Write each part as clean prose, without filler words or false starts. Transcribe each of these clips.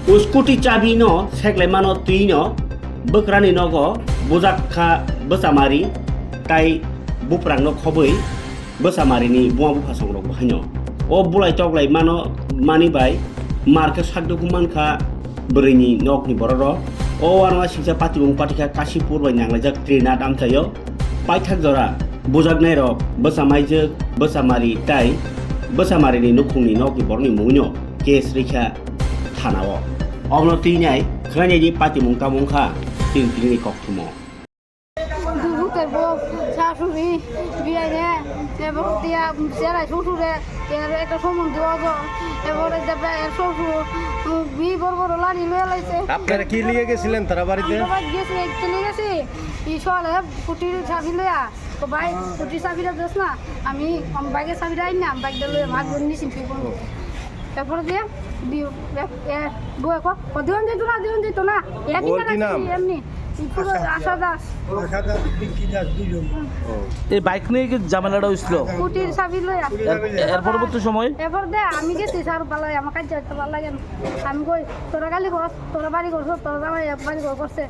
Uskuti cabi no seklai mano tui no bekrani no go bujak kha besamari tai buprang no khoboi besamari ni buang buka song rok bahanyo o bulai toklai mano mani bai marke sakdo kuman kha berini nok ni bororo o warma singsa patibung patika kasipur bai nanglajak trina dam chayo paithak jora bujak nai rok besamai je besamari tai besamari ni nukungni nok ni borni munyo kes rikha thanao Omno tinai khanya ji patimung tamung kha ting ni kok thumo Duhute bo শাশুড়ি বিয়ে এবার দিয়া সেরাই শ্বশুরে একটা সম্বন্ধ হতো এবারে দেবে শ্বশুর বিয়ে বড় বড় লাড়ি লয়ে লাইছে আপনারা কি লিয়ে গেছিলেন তারা বাড়িতে গেছি চলে গেছি এই সলে কুটির চাবি লয়া তো ভাই কুটির চাবিটা দিস না আমি বাইকের চাবিটা আইন না বাইকটা লয়ে মাছ ধরে নিয়েছি ফির করবো তারপরে দিয়ে বই দিন যেত না একই এমনি আশা দাস এই বাইক নিয়ে কি ঝামেলাটা হয়েছিল কুটির চাবি লয়া এর পরবর্তী সময় এরপর দে আমি গেছি স্যার পালাই আমার কাছে যেতে ভালো লাগে না আমি কই তোরা গালি কর তোরা বাড়ি করছো তোরা জামাই বাড়ি করছে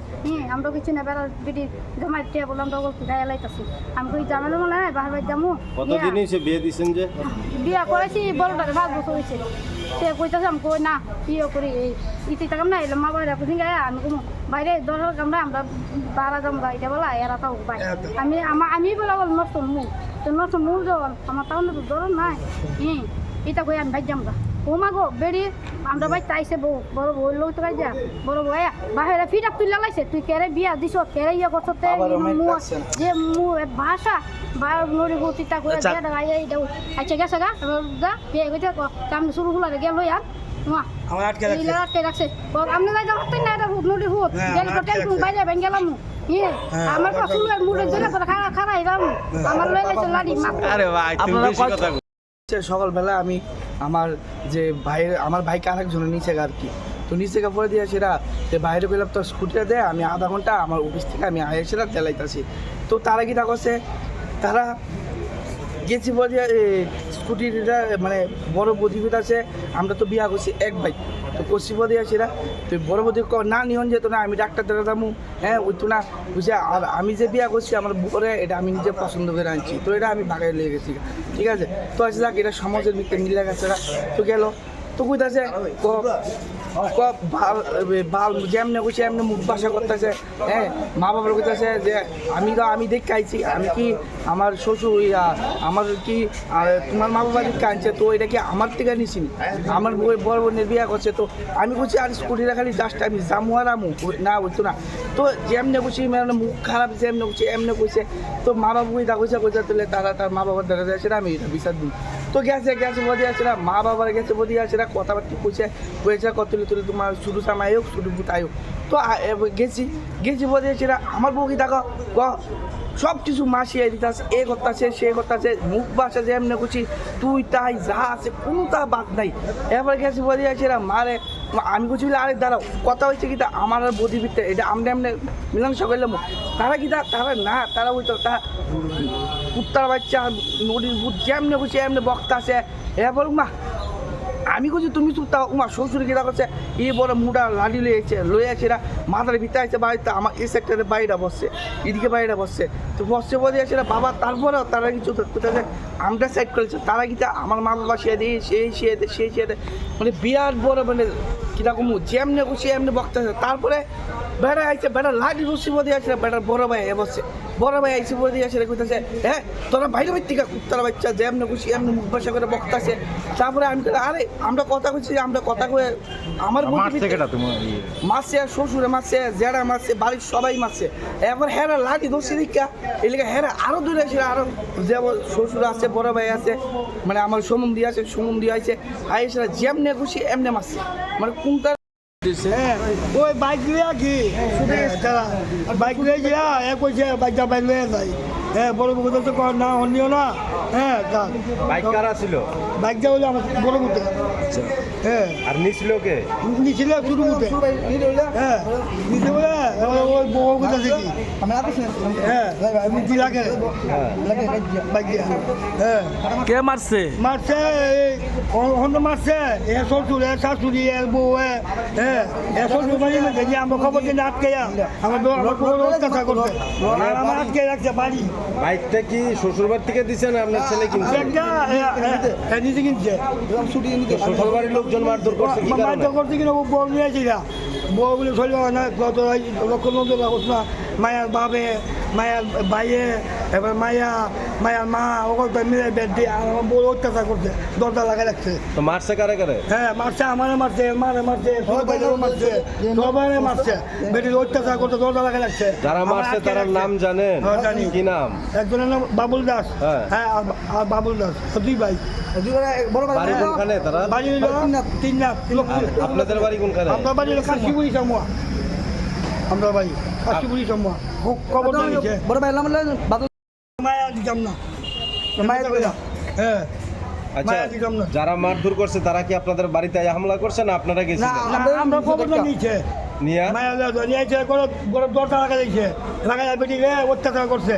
আমরা কিছু না বেড়া বিটি জামাই টিয়া বললাম তো গায়ে লাইতাছি আমি কই ঝামেলা মনে হয় বাহার বাড়ি যাবো কতদিন হয়েছে বিয়ে দিছেন যে বিয়া করেছি বড়টারে 5 বছর হয়েছে সে কইতাছে আমি কই না বিয়ে করি ইতি টাকাম না এলাম মা বাড়ি কুদিন গায়ে আমি কম বাইরে দরকার কামরা আমরা বারা যাম গাইতে বলা এরা তাও ভাই আমি বলা বল নষ্ট মুখ তো নষ্ট মুখ যখন আমার তাও তো ধর নাই এটা কই আমি ভাই যাম গা ও মা গো বেড়ি আমরা ভাই তাইছে বউ বড় বউ লোক তো যা বড় বউ বাহিরে ফিটাপ তুই লাগাইছে তুই কেরে বিয়া দিছ কেরে ইয়া করছ তে যে মু ভাষা বা নড়ি গতিটা করে দিয়া দাঁড়াই এইটা আচ্ছা গেছে গা যা বিয়ে কইতে কাম শুরু হলো গেল আর আমার আটকে রাখছে আপনি যাই যাতে না এটা নড়ি হুত গেল তো টেনশন বাইরে বেন গেলাম আমার পছন্দের মুড়ে দিলে পরে খানা এলাম আমার লই লাইছে লাড়ি আরে ভাই তুমি বেশি কথা সকালবেলা আমি আমার ভাইকে আরেকজনের নিচে আর কি তো নিচে পরে দিয়ে সেটা বাইরে গেলাম তো স্কুটিটা দেয় আমি আধা ঘন্টা আমার অফিস থেকে আমি আইসিলাম তেলাইতেছি তো তারা কি করছে তারা গেছি বলে স্কুটিটা মানে বড় বদিবিত আছে আমরা তো বিয়া করছি এক ভাই তো কষি বদি আছিরা তুই বড় বদি না নিহন যেত না আমি ডাক্তার দেখা যাবো ওই তো না বুঝে আর আমি যে বিয়া করছি আমার বুড়ে এটা আমি নিজে পছন্দ করে আনছি তো এটা আমি বাগায় লেগে গেছি ঠিক আছে তো আছে যাক এটা সমাজের ভিতরে মিলে গেছে তো গেল তো কইতাছে বাল যেমনি কইছে এমনি মুখ বাসা করতেছে মা বাবার কইতাছে যে আমি দেখে আইছি আমি কি আমার শ্বশুর আমার কি তোমার মা বাবা দিকে আনছে তো এটা কি আমার থেকে নিছি আমার বড় বোনের বিয়া করছে তো আমি কইছি আর স্কুটিটা খালি জাস্ট আমি জামু আর আমু না বলতো না তো যেমনি কইছি মানে মুখ খারাপ যেমনি কইছে এমনি কইছে তো মা বাবা কইতা কইছে তুলে তারা তার মা বাবার দেখা যাচ্ছে না আমি এটা বিচার দিই তো গেছে বদি আছে না মা বাবার গেছে বদি আছে না কথাবার্তা কইছে কত তুলে তোমার শুধু সামাই হোক শুধু বুতাই হোক তো গেছি বদি আছে না আমার বউ কি দেখো সব কিছু মাসিয়ে দিতেছে এ করতেছে সে করতেছে মুখ বাসা যে এমনি করছি তুই তাই যা আছে কোনোটা বাদ নাই এবার গেছি বদি আছে না মারে আমি করছি বলে আরে দাঁড়াও কথা হয়েছে কি আমার আর বদি বিতে এটা আমরা এমনি মীমাংসা করলাম তারা কি তারা না তারা বলতো তা কুত্তার বাচ্চা নদীর ভূত যেমনি করছে এমনি বক্তা আছে এবার মা আমি করছি তুমি চুপ তা উমা শ্বশুর কিনা করছে বড় মুডা লাড়ি লইয়াছে না মাথার ভিতরে আছে বাড়িতে আমার এই সেক্টরে বাড়িটা বসছে এদিকে বাড়িটা বসছে তো বসছে বলে আছে না বাবা তারপরেও তারা কিছু কোথায় আমরা সাইড করেছে তারা কি আমার মা বাবা সে দিয়ে সে মানে বিরাট বড় মানে কিরকম যেমনি খুশি এমনি বক্তা আছে তারপরে বেড়া আইছে বেড়া লাড়ি রসি বদি আছে বেড়ার বড় ভাই বসছে বড় ভাই আইসি বদি আছে কইতেছে তোরা বাইরে থেকে কুত্তার বাচ্চা যেমনি খুশি এমনি মুখ বাসা করে বক্তাছে তারপরে আমি আরে আমরা কথা কইছি আমরা কথা কয়ে আমার মাসে শ্বশুরে মাসে জেড়া মাসে বাড়ির সবাই মাসে এবার হেরা লাঠি দোষী দীক্ষা এলাকা হেরা আরো দূরে ছিল আরো যে শ্বশুর আছে বড় ভাই আছে মানে আমার সমুন্দি আছে সমুন্দি আছে আইসা যেমনে খুশি এমনি মাসে মানে কোনটা ওই বাইক লিয়া কি বাইক লিয়ে গিয়া কইছে বাইকটা বাইক লিয়ে যাই বড় বউ তো না অন্য না হ্যাঁ কার বাইক কারা ছিল? বাইকটা হলো আমার বড় মুখে হ্যাঁ আর নিছিল কে? নিচে শুরু মুখে হ্যাঁ নিচে বলে ওই বউ কোথা থেকে হ্যাঁ আমি লাগে হ্যাঁ। বাইক হ্যাঁ কে মারছে? মারছে হন্ড মারছে এ শ্বশুর এ শাশুড়ি এর বউ হ্যাঁ এ শ্বশুর বাড়ি মেয়েছে যে আমার খবর দিন আটকে আমার বউ অত্যাচার করছে আর আমার আটকে রাখছে বাড়ি বাইকটা কি শ্বশুরবাড়ি থেকে দিছেন আপনার ছেলে কিনছে? একটা নিজে কিনছে শ্বশুরবাড়ির লোকজন মারধর করছে কি কারণে? মারধর করছে কিনা ও বউ নিয়েছি না বউ বলে চলবে না কত লক্ষ লোক না মায়ার বাবে মায়ার বাইয়ে এবার মায়ার মা ওগুলো মিলে বেদ দিয়ে আর আমার বউ অত্যাচার করছে দরজা লাগাই রাখছে তো মারছে কারে কারে? হ্যাঁ মারছে আমারে মারছে মারছে সবাইও মারছে সবাই মারছে বেটির অত্যাচার করতে দরজা লাগাই রাখছে যারা আমার মারছে আটকে তার রাখছে। নাম জানেন? হ্যাঁ, জানি। কি নাম? একজনের নাম বাবুল দাস হ্যাঁ। হ্যাঁ আর বাবুল দাস দুই ভাই বাড়ি কোনখানে তারা? বাড়ি হইল তিন লাখ আর আপনাদের বাড়ি কোনখানে? আমরা বাড়ি হলো কাশিপুরি সামুয়া আমরা বাড়ি কাশিপুরি সামুয়া খবর দিয়েছে বড় ভাই মায়া দিতাম না হ্যাঁ আচ্ছা, মায়া দিতাম না যারা মারধর করছে তারা কি আপনাদের বাড়িতে হামলা করছে না আপনারা গেছিলেন? আমরা খবর নিয়েছে নিয়া মায়া নিয়েছে গরম দরটা লাগা দিয়েছে লাগাই বেটি অত্যাচার করছে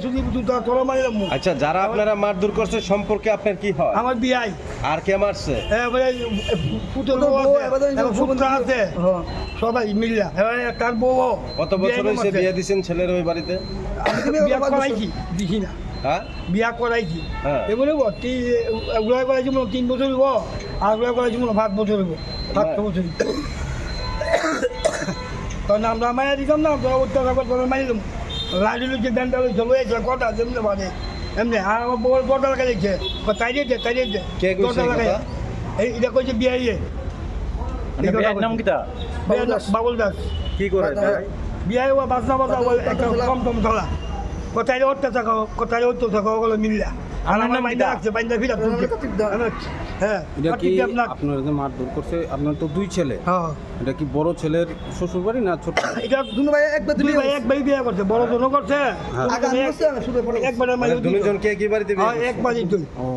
শুধু তোর মারিলাম আচ্ছা, যারা আপনারা মারধর করছে সম্পর্কে আপনার কি হয়? আমার বিয়াই আর কে মারছে? পুতুল পুত্র আছে সবাই মিলিয়া তার বউ কত বছর হয়েছে বিয়ে দিছেন ছেলের ওই বাড়িতে? বিয়া করাইছি দিছি না হ্যাঁ বিয়া করাইছি হ্যাঁ। এগুলো এগুলো করাইছি মনে 3 বছর হইব আর এগুলো করাইছি মনে 5 বছর হইব 7 বছর তখন আমরা মায়া দিতাম না আমরা অত্যাচার করে মারিলাম লাড়িল যে ব্যান্ডটা চলে গেছে কটা যেমনি বাদে এমনি আর আমার বউর কটা লাগাই দিচ্ছে তাই দিয়ে কে কইছে দরজা এই লাগাই কথা? এই এটা কইছে বিয়ে বিয়ের নাম কিটা? বাবুল দাস কি করে বিয়ে ও বাজনা বাজা একটা কম টম চলা কোথায় অত্যাচার কোথায় অত্যাচার ওগুলো মিললা আমার নাম বাইন্দা কিটা? রাখছে বাইন্দা ফিরা হ্যাঁ এটা কি আপনার আপনার যে মারধর করছে আপনার তো দুই ছেলে হ্যাঁ এটা কি বড় ছেলের শ্বশুর বাড়ি না ছোট? এটা দুই ভাই একবারই বিয়ে করছে বড় জনও করছে একবারে দুজন কে কি বাড়িতে বিয়ে করছে? একবারই তুই ও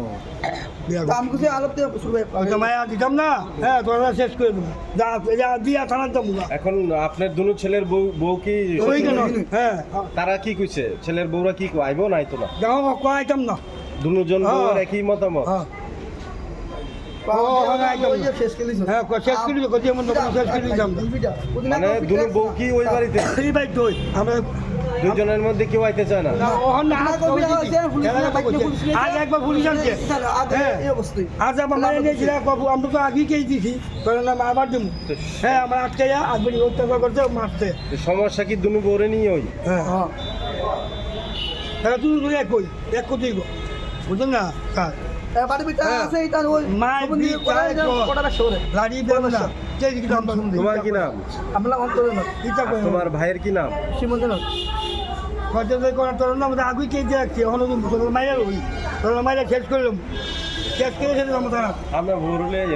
মায়া দিতাম না হ্যাঁ তোরা শেষ করে দেবো যা দিয়া থানার যাবো এখন আপনার দুনো ছেলের বউ কি ওই কেন হ্যাঁ তারা কি কইছে? ছেলের বউরা কি কয়? আইবো নাই তো না? যাও কয়াইতাম না দুজন হ্যাঁ। বউর একই মতামত? হ্যাঁ শেষ করি শেষ করি যাম মানে দুনো বউ কি ওই বাড়িতে? এই ভাই তুই আমরা দুজনের মধ্যে কেউ আইতে চায় না? আজ একবার পুলিশ আনছে আজ আমার মারে নিয়েছিল আমরা তো আগেই খেয়ে দিয়েছি কারণ আমি আবার দেবো হ্যাঁ আমার আজকে আসবেন অত্যাচার করছে মারছে তো সমস্যা কি দুনো বউরে নিয়ে ওই? হ্যাঁ হ্যাঁ তুই এক কই এক কোথায় গো বুঝলেন না স্যার তোমার কি নাম? তোমার ভাইয়ের কি নাম? আগুই কে রাখছি মাইরা মাইরা শেষ করলাম শেষ করে আমরা আমরা ভোর হলে